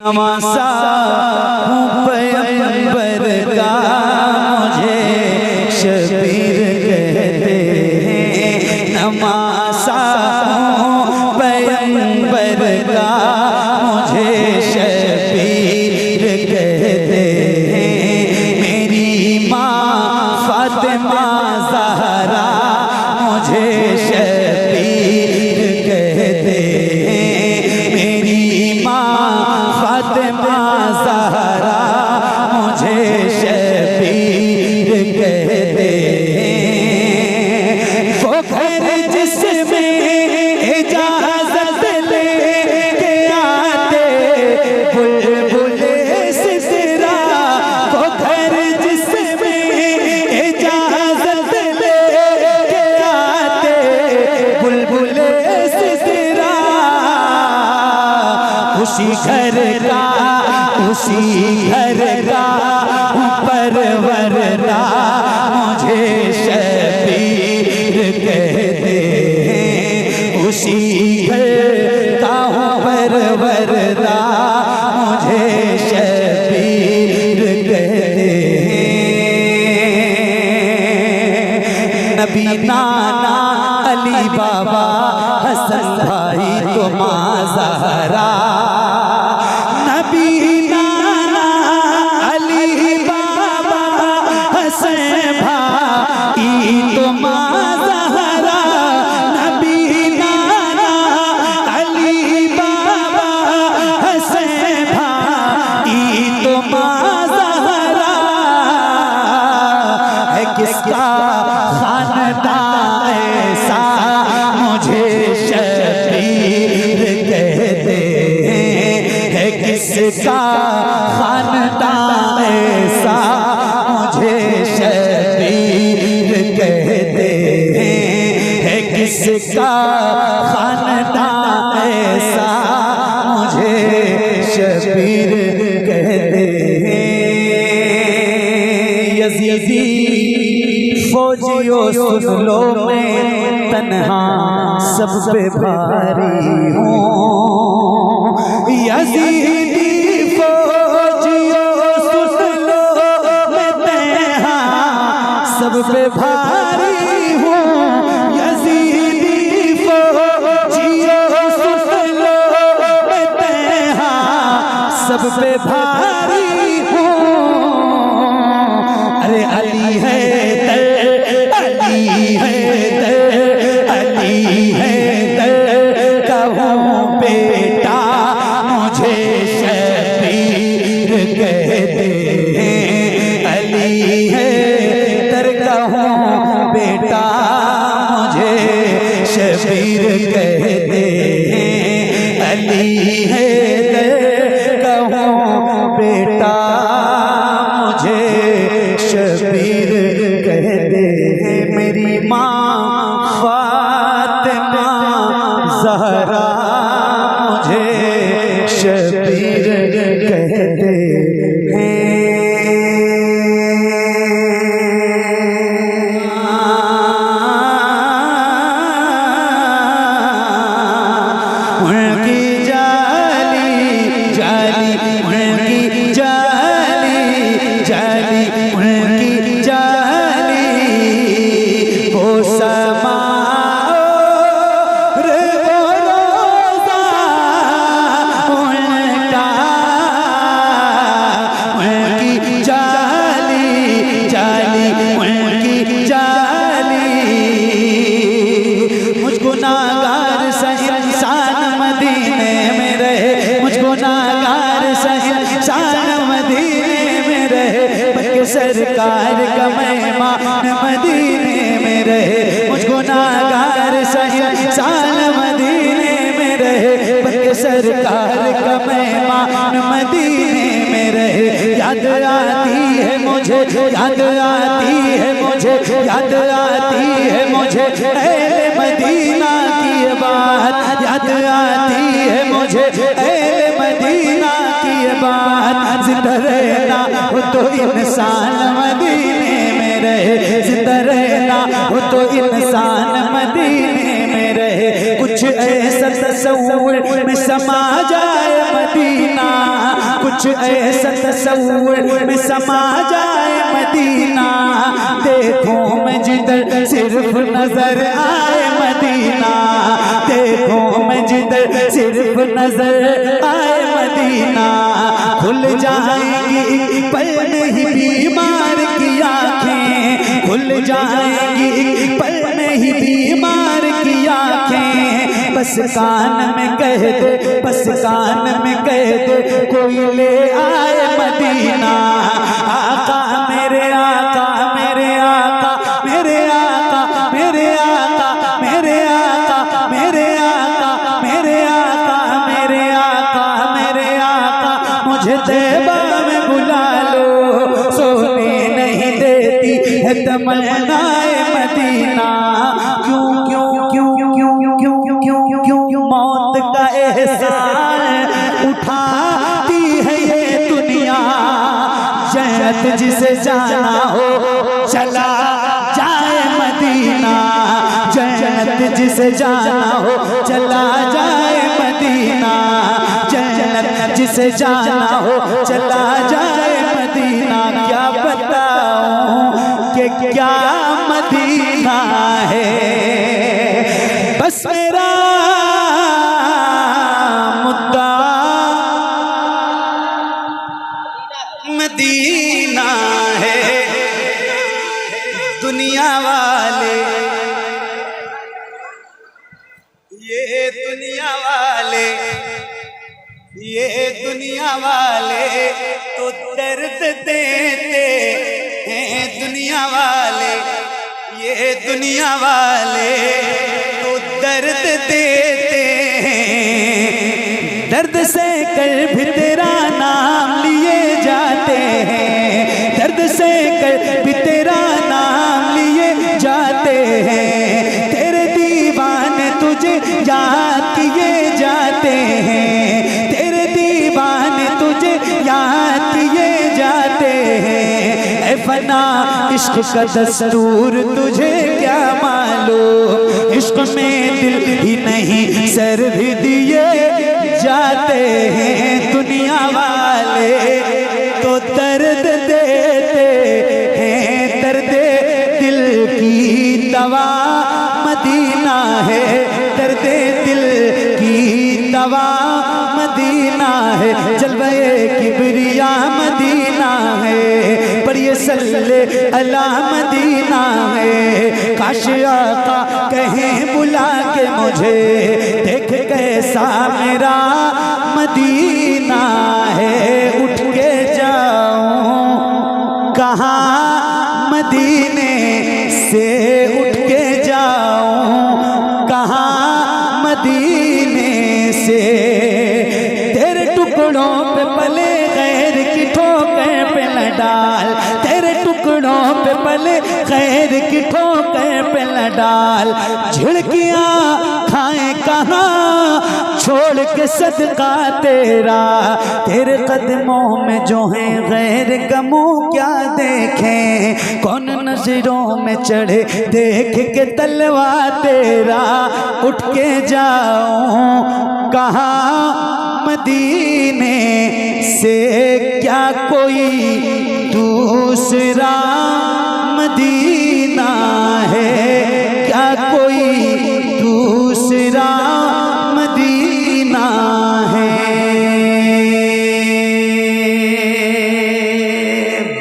नवासा हूँ पैगंबर का, मुझे शबीर कहते हैं। नवासा हूँ पैगंबर का, मुझे शबीर कहते हैं। मेरी माँ फातिमा ज़हरा मुझे शबीर कहते हैं। मेरी माँ फातिमा ज़हरा मुझे शबीर कहते हैं। वो घर जिसमें इजाज़त लेके आते बुलबुले सिसरा, वो घर जिसमें इजाज़त लेके आते बुलबुले सिसरा, उसी घर का परवरदा मुझे शबीर कहते हैं। उसी घर का परवरदा मुझे शबीर कहते हैं। नबी नाना अली बाबा हसन भाई तो माँ ज़हरा, किसका खानदान ऐसा मुझे शबीर कहते हैं। किसका खानदान ऐसा मुझे शबीर कहते हैं। किसका खानदान ऐसा मुझे शबीर कहते हैं। यज़ीदी फौजियों सुन लो, मैं तन्हा सब पे भारी हूँ। यज़ीदी फौजियों सुन लो, मैं तन्हा सब पे भारी हूँ। यज़ीदी फौजियों सुन लो, मैं तन्हा सब पे भारी हूँ। अरे अली है अली है कहूँ बेटा मुझे शबीर कहते हैं। अली है कहूँ बेटा मुझे शबीर कहते हैं। अली है कहूँ बेटा मुझे शबीर कहते हैं। मेरी माँ फातिमा ज़हरा मुझे शबीर कहते हैं। उनकी जाली जाली उनकी जाली जाली उनकी जाली वो समा रोज़ा उनका, उनकी जाली जाली उनकी जाली। मुझको नागार सही इंसान मदीने में रहे, मुझको नागार सही इंसान मदीने में रहे, बल्कि सरकार का मेहमान मदीने में रहे। मुझको नागार सही इंसान मदीने में रहे, बल्कि सरकार का मेहमान मदीने में रहे। याद आती है मुझे, याद आती है मुझे, याद आती है मुझे अहले मदीना की बात। याद आती है मुझे अहले मदीना की बात। जिंदा रहना हो तो इंसान मदीने में रहे, जिंदा रहना हो तो इंसान मदीने में रहे। कुछ कुछ ऐसा तसव्वुर में समा जाए मदीना, कुछ ऐसा तसव्वुर में समा जाए मदीना, देखूं मैं जिधर सिर्फ नजर आए मदीना, देखूं मैं जिधर सिर्फ नजर आए मदीना, खुल जाएंगी पल में ही बीमार की आँखें, खुल जाएंगी पल में ही बीमार की आँखें, बस कान में कह दे, बस कान में कह दे कोई ले आए मदीना। आका मेरे आका मेरे आका मेरे आका मेरे आका मेरे आका मेरे आका मेरे आका मेरे आका मेरे आका, मुझे तैबा में बुला लो, सोने नहीं देती है तमन्नाए मदीना। क्यों क्यों क्यों क्यों क्यों क्यों क्यों मौत का एहसास उठाती है ये दुनिया, जन्नत जिसे जाना हो चला जाए मदीना, जन्नत जिसे जाना हो चला जाए मदीना, जन्नत जिसे जाना हो चला जाए मदीना। क्या बताऊं कि क्या मदीना है, बस मेरा मुद्दा मदीना है। दुनिया वाले ये दुनिया वाले ये दुनिया वाले तो दर्द देते हैं, दुनिया वाले ये दुनिया वाले तो दर्द देते हैं, दर्द से कर भी तेरा नाम लिए जाते हैं, दर्द से कर भी तेरा नाम लिए जाते हैं, तेरे दीवाने तुझे याद किए जाते हैं, तेरे दीवाने तुझे याद किए जाते हैं। ऐ फना इश्क का दस्तूर तुझे क्या मालूम, इश्क में दिल ही नहीं सर भी दिए जाते हैं, दुनिया वाले तो दर्द देते हैं, दर्द दिल की दवा मदीना है, दर्द दिल की दवा मदीना है, जलवे किबरिया मदीना है, पर ये सल्ले अला मदीना है। काश आका कहें बुला के मुझे, देख कैसा मेरा मदीना है, उठ के जाऊं कहाँ मदीने से, उठ के जाऊं कहाँ मदीने से, तेरे टुकड़ों पे पले गैर की ठोकर पे न डाल, तेरे टुकड़ों पे पले गैर की ठोकर पे न डाल, झिड़कियाँ खाएं कहाँ छोड़ के सदका तेरा, तेरे कदमों में जो है गैर गमों क्या देखें, कौन नजरों में चढ़े देख के तलवा तेरा, उठ के जाऊं कहाँ मदीने से, क्या कोई दूसरा मदीना है, क्या कोई दूसरा मदीना है।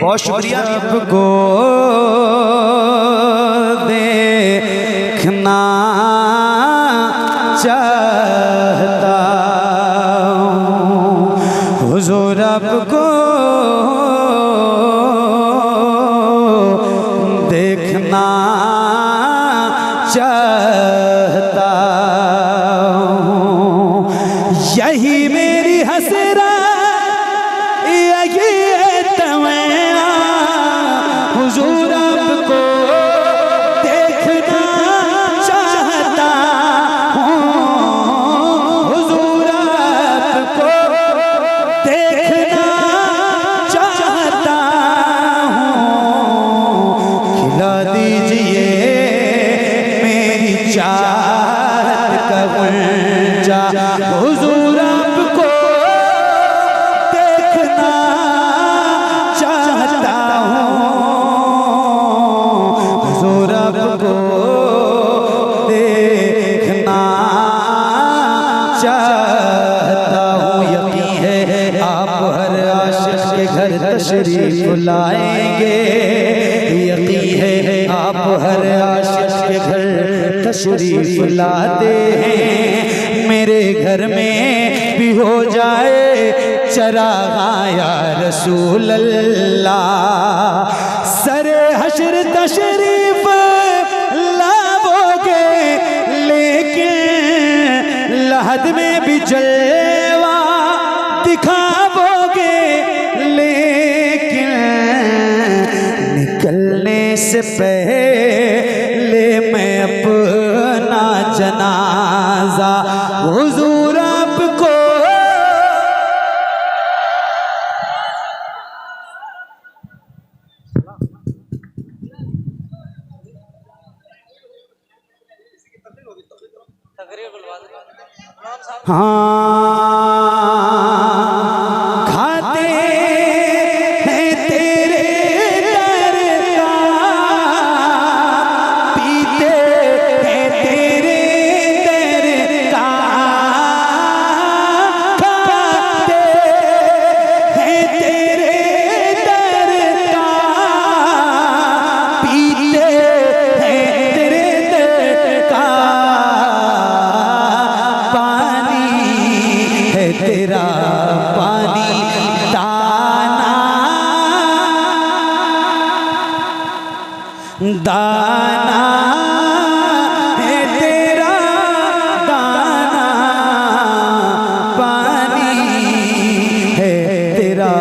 बहुत शुक्रिया। आपको देखना चाहता हूँ हुजूर, आपको देखना चाहता हूँ, यही मेरी हसरा यही तमन्ना, हुजूर आपको देखना चाहता हूँ, हुजूर आपको देखना चाहता हूँ, खिला दीजिए मेरी चाह के घर तशरीफ लाएंगे। यकीन है आप हर आशिक के घर तशरीफ लाते हैं। मेरे घर में भी हो जाए चरागा या रसूल अल्लाह। सरे हश्र तशरीफ लाओगे लेकिन लहद में भी जलवा दिखाओगे, लेकिन निकलने से पहले मैं अपना जनाजा हुजूर आपको खाते हैं तेरे दर का, पीते हैं तेरे दर का, खाते हैं तेरे दर का, पीते हैं तेरे दर का, तेरा पानी दाना दाना है, तेरा दाना पानी है, तेरा